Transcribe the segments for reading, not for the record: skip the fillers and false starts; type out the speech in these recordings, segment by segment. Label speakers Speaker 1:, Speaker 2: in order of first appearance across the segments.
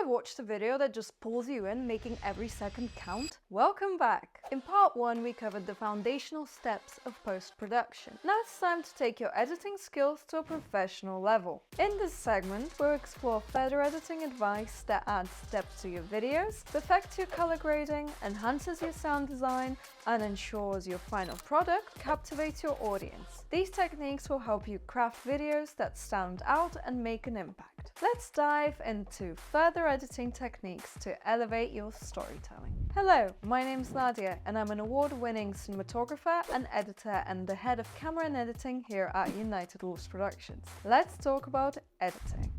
Speaker 1: watched a video that just pulls you in, making every second count? Welcome back! In part 1, we covered the foundational steps of post-production. Now it's time to take your editing skills to a professional level. In this segment, we'll explore further editing advice that adds depth to your videos, perfects your color grading, enhances your sound design, and ensures your final product captivates your audience. These techniques will help you craft videos that stand out and make an impact. Let's dive into further editing techniques to elevate your storytelling. Hello, my name's Nadia and I'm an award-winning cinematographer and editor and the head of camera and editing here at United Wolves Productions. Let's talk about editing.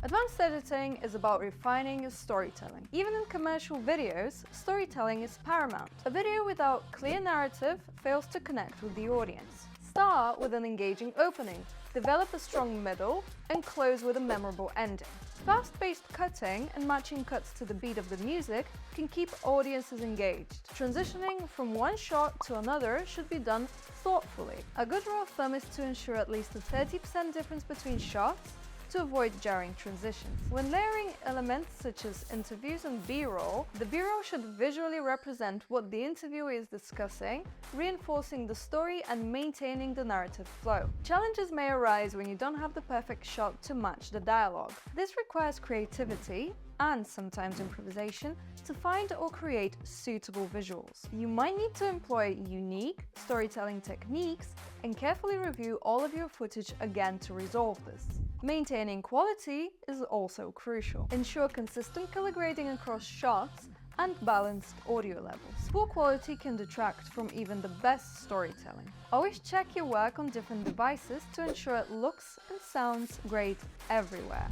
Speaker 1: Advanced editing is about refining your storytelling. Even in commercial videos, storytelling is paramount. A video without clear narrative fails to connect with the audience. Start with an engaging opening, develop a strong middle, and close with a memorable ending. Fast-paced cutting and matching cuts to the beat of the music can keep audiences engaged. Transitioning from one shot to another should be done thoughtfully. A good rule of thumb is to ensure at least a 30% difference between shots to avoid jarring transitions. When layering elements such as interviews and B-roll, the B-roll should visually represent what the interviewer is discussing, reinforcing the story and maintaining the narrative flow. Challenges may arise when you don't have the perfect shot to match the dialogue. This requires creativity and sometimes improvisation to find or create suitable visuals. You might need to employ unique storytelling techniques and carefully review all of your footage again to resolve this. Maintaining quality is also crucial. Ensure consistent color grading across shots and balanced audio levels. Poor quality can detract from even the best storytelling. Always check your work on different devices to ensure it looks and sounds great everywhere.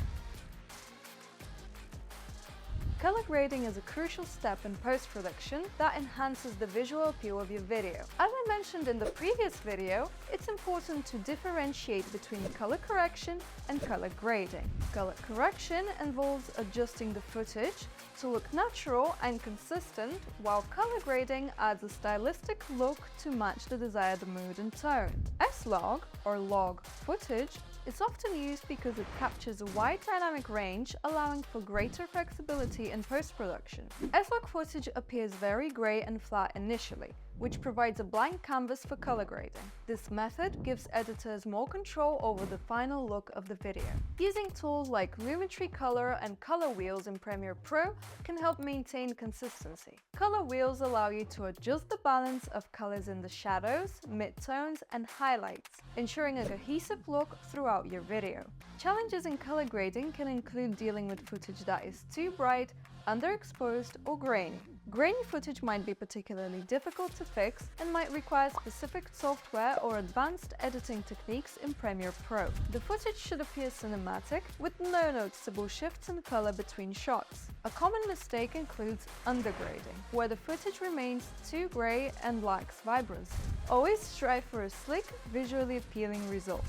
Speaker 1: Color grading is a crucial step in post-production that enhances the visual appeal of your video. As I mentioned in the previous video, it's important to differentiate between color correction and color grading. Color correction involves adjusting the footage to look natural and consistent, while color grading adds a stylistic look to match the desired mood and tone. S-log, or log footage, is often used because it captures a wide dynamic range, allowing for greater flexibility in post-production. S-log footage appears very grey and flat initially, which provides a blank canvas for color grading. This method gives editors more control over the final look of the video. Using tools like Lumetri Color and color wheels in Premiere Pro can help maintain consistency. Color wheels allow you to adjust the balance of colors in the shadows, midtones, and highlights, ensuring a cohesive look throughout your video. Challenges in color grading can include dealing with footage that is too bright, underexposed, or grainy. Grainy footage might be particularly difficult to fix and might require specific software or advanced editing techniques in Premiere Pro. The footage should appear cinematic, with no noticeable shifts in color between shots. A common mistake includes undergrading, where the footage remains too gray and lacks vibrancy. Always strive for a slick, visually appealing result.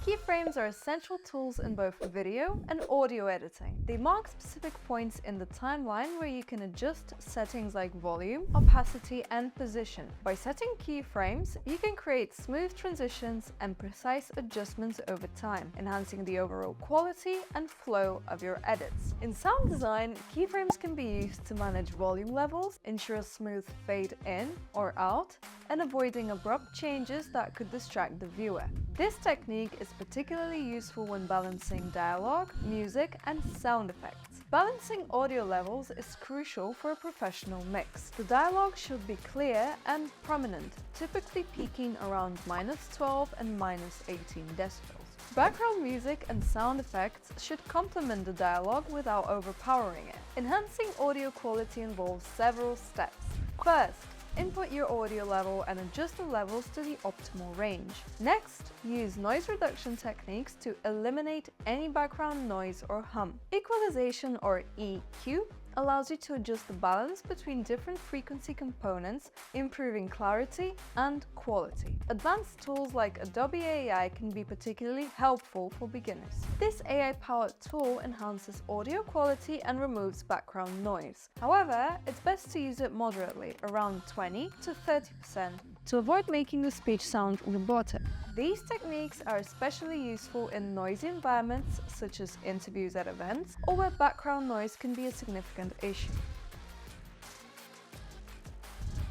Speaker 1: Keyframes are essential tools in both video and audio editing. They mark specific points in the timeline where you can adjust settings like volume, opacity, and position. By setting keyframes, you can create smooth transitions and precise adjustments over time, enhancing the overall quality and flow of your edits. In sound design, keyframes can be used to manage volume levels, ensure a smooth fade in or out, and avoiding abrupt changes that could distract the viewer. This technique is particularly useful when balancing dialogue, music, and sound effects. Balancing audio levels is crucial for a professional mix. The dialogue should be clear and prominent, typically peaking around -12 and -18 decibels. Background music and sound effects should complement the dialogue without overpowering it. Enhancing audio quality involves several steps. First, input your audio level and adjust the levels to the optimal range. Next, use noise reduction techniques to eliminate any background noise or hum. Equalization, or EQ, allows you to adjust the balance between different frequency components, improving clarity and quality. Advanced tools like Adobe AI can be particularly helpful for beginners. This AI-powered tool enhances audio quality and removes background noise. However, it's best to use it moderately, around 20 to 30%, to avoid making the speech sound robotic. These techniques are especially useful in noisy environments such as interviews at events or where background noise can be a significant issue.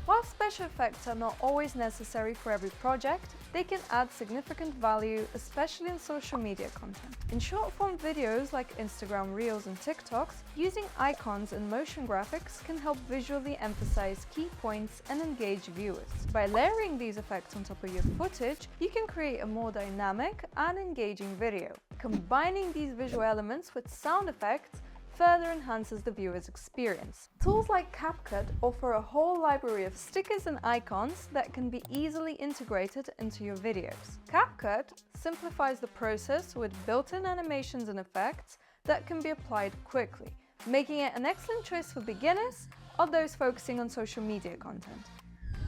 Speaker 1: While special effects are not always necessary for every project, they can add significant value, especially in social media content. In short-form videos like Instagram Reels and TikToks, using icons and motion graphics can help visually emphasize key points and engage viewers. By layering these effects on top of your footage, you can create a more dynamic and engaging video. Combining these visual elements with sound effects further enhances the viewer's experience. Tools like CapCut offer a whole library of stickers and icons that can be easily integrated into your videos. CapCut simplifies the process with built-in animations and effects that can be applied quickly, making it an excellent choice for beginners or those focusing on social media content.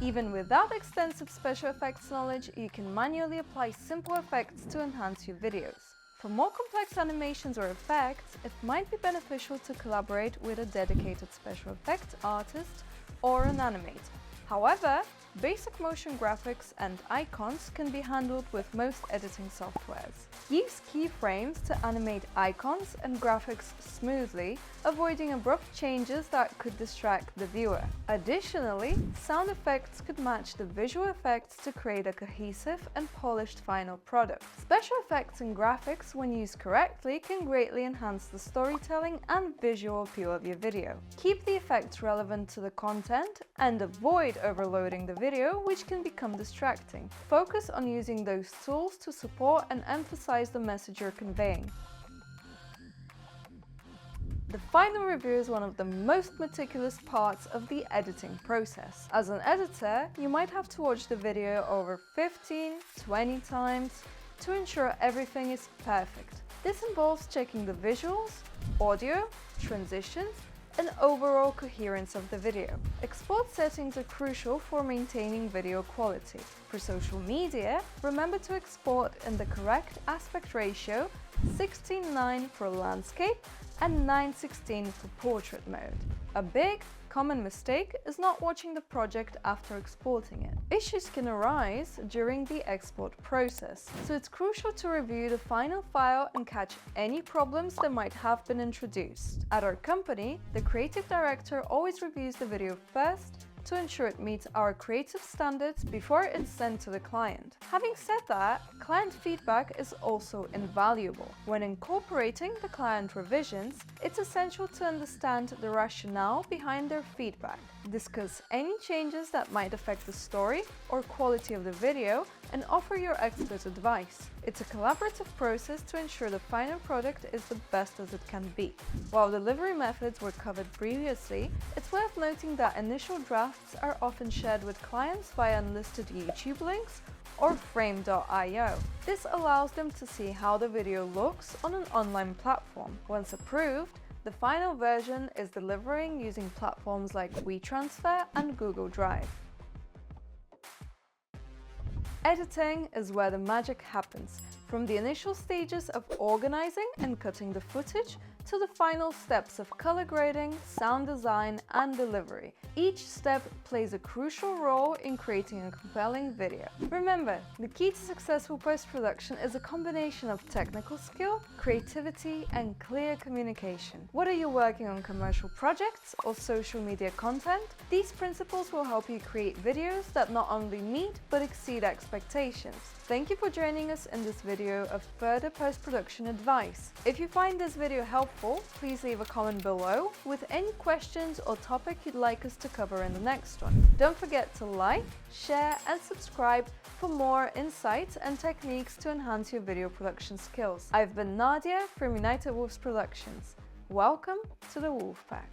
Speaker 1: Even without extensive special effects knowledge, you can manually apply simple effects to enhance your videos. For more complex animations or effects, it might be beneficial to collaborate with a dedicated special effects artist or an animator. However, basic motion graphics and icons can be handled with most editing softwares. Use keyframes to animate icons and graphics smoothly, avoiding abrupt changes that could distract the viewer. Additionally, sound effects could match the visual effects to create a cohesive and polished final product. Special effects and graphics, when used correctly, can greatly enhance the storytelling and visual appeal of your video. Keep the effects relevant to the content and avoid overloading the video, which can become distracting. Focus on using those tools to support and emphasize the message you're conveying. The final review is one of the most meticulous parts of the editing process. As an editor, you might have to watch the video over 15-20 times to ensure everything is perfect. This involves checking the visuals, audio, transitions, and overall coherence of the video. Export settings are crucial for maintaining video quality. For social media, remember to export in the correct aspect ratio, 16:9 for landscape and 9:16 for portrait mode. A big, common mistake is not watching the project after exporting it. Issues can arise during the export process, so it's crucial to review the final file and catch any problems that might have been introduced. At our company, the creative director always reviews the video first to ensure it meets our creative standards before it's sent to the client. Having said that, client feedback is also invaluable. When incorporating the client revisions, it's essential to understand the rationale behind their feedback, discuss any changes that might affect the story or quality of the video, and offer your expert advice. It's a collaborative process to ensure the final product is the best as it can be. While delivery methods were covered previously, it's worth noting that initial drafts are often shared with clients via unlisted YouTube links or frame.io. This allows them to see how the video looks on an online platform. Once approved, the final version is delivering using platforms like WeTransfer and Google Drive. Editing is where the magic happens, from the initial stages of organizing and cutting the footage to the final steps of color grading, sound design, and delivery. Each step plays a crucial role in creating a compelling video. Remember, the key to successful post-production is a combination of technical skill, creativity, and clear communication. Whether you're working on commercial projects or social media content, these principles will help you create videos that not only meet but exceed expectations. Thank you for joining us in this video of further post-production advice. If you find this video helpful, please leave a comment below with any questions or topic you'd like us to cover in the next one. Don't forget to like, share, and subscribe for more insights and techniques to enhance your video production skills. I've been Nadia from United Wolves Productions. Welcome to the Wolf Pack.